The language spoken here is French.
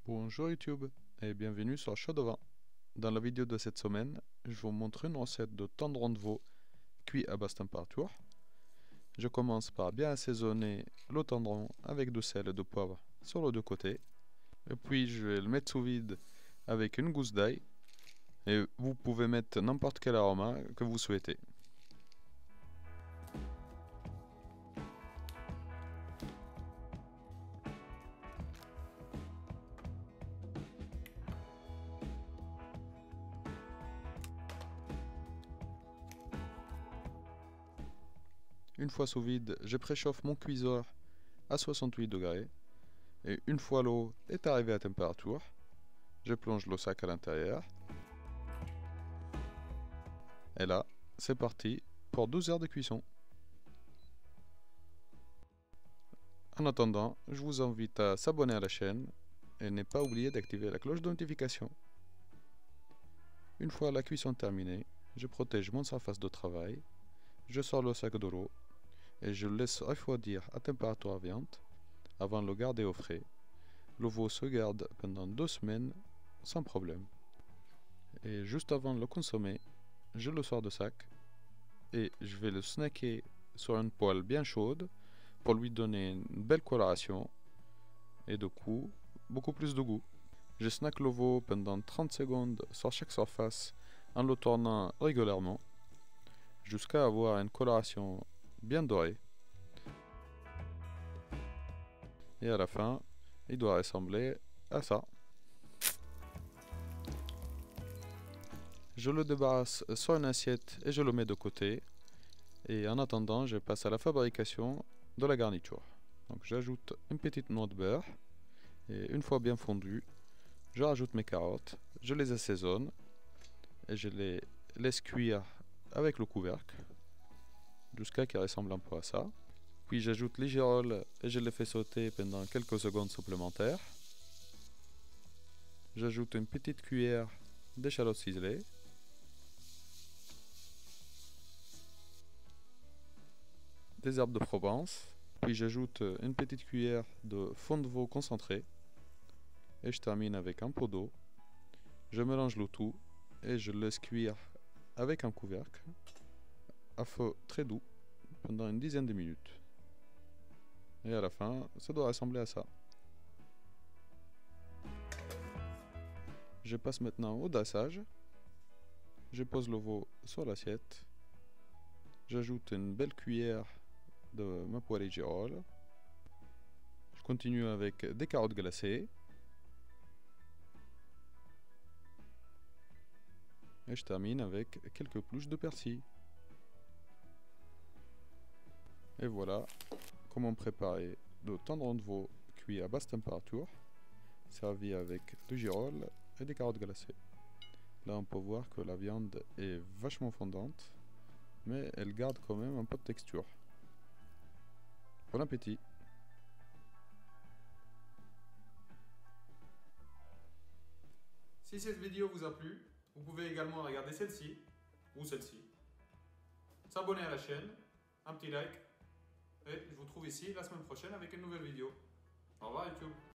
Bonjour YouTube et bienvenue sur Chaud de Vin. Dans la vidéo de cette semaine, je vous montre une recette de tendron de veau cuit à basse température. Je commence par bien assaisonner le tendron avec du sel et de poivre sur les deux côtés. Et puis je vais le mettre sous vide avec une gousse d'ail. Et vous pouvez mettre n'importe quel aroma que vous souhaitez. Une fois sous vide, je préchauffe mon cuiseur à 68 degrés. Et une fois l'eau est arrivée à température, je plonge le sac à l'intérieur. Et là, c'est parti pour 12 heures de cuisson. En attendant, je vous invite à s'abonner à la chaîne et ne pas oublier d'activer la cloche de notification. Une fois la cuisson terminée, je protège mon surface de travail, je sors le sac de l'eau et je le laisse refroidir à température ambiante avant de le garder au frais. Le veau se garde pendant 2 semaines sans problème. Et juste avant de le consommer, je le sors du sac et je vais le snacker sur une poêle bien chaude pour lui donner une belle coloration et du coup beaucoup plus de goût. Je snack le veau pendant 30 secondes sur chaque surface en le tournant régulièrement jusqu'à avoir une coloration bien dorée. Et à la fin, il doit ressembler à ça. Je le débarrasse sur une assiette et je le mets de côté. Et en attendant, je passe à la fabrication de la garniture. Donc j'ajoute une petite noix de beurre et une fois bien fondu, je rajoute mes carottes, je les assaisonne et je les laisse cuire avec le couvercle jusqu'à qu'ils ressemblent un peu à ça. Puis j'ajoute les girolles et je les fais sauter pendant quelques secondes supplémentaires. J'ajoute une petite cuillère d'échalotes ciselées. Des herbes de Provence. Puis j'ajoute une petite cuillère de fond de veau concentré. Et je termine avec un pot d'eau. Je mélange le tout et je laisse cuire avec un couvercle à feu très doux pendant une dizaine de minutes. Et à la fin, ça doit ressembler à ça. Je passe maintenant au dressage. Je pose le veau sur l'assiette. J'ajoute une belle cuillère de ma poêlée de girolles. Je continue avec des carottes glacées. Et je termine avec quelques peluches de persil. Et voilà comment préparer de tendron de veau cuit à basse température, servi avec du girolles et des carottes glacées. Là on peut voir que la viande est vachement fondante, mais elle garde quand même un peu de texture. Bon appétit! Si cette vidéo vous a plu, vous pouvez également regarder celle-ci ou celle-ci. S'abonner à la chaîne, un petit like, et je vous trouve ici la semaine prochaine avec une nouvelle vidéo. Au revoir YouTube!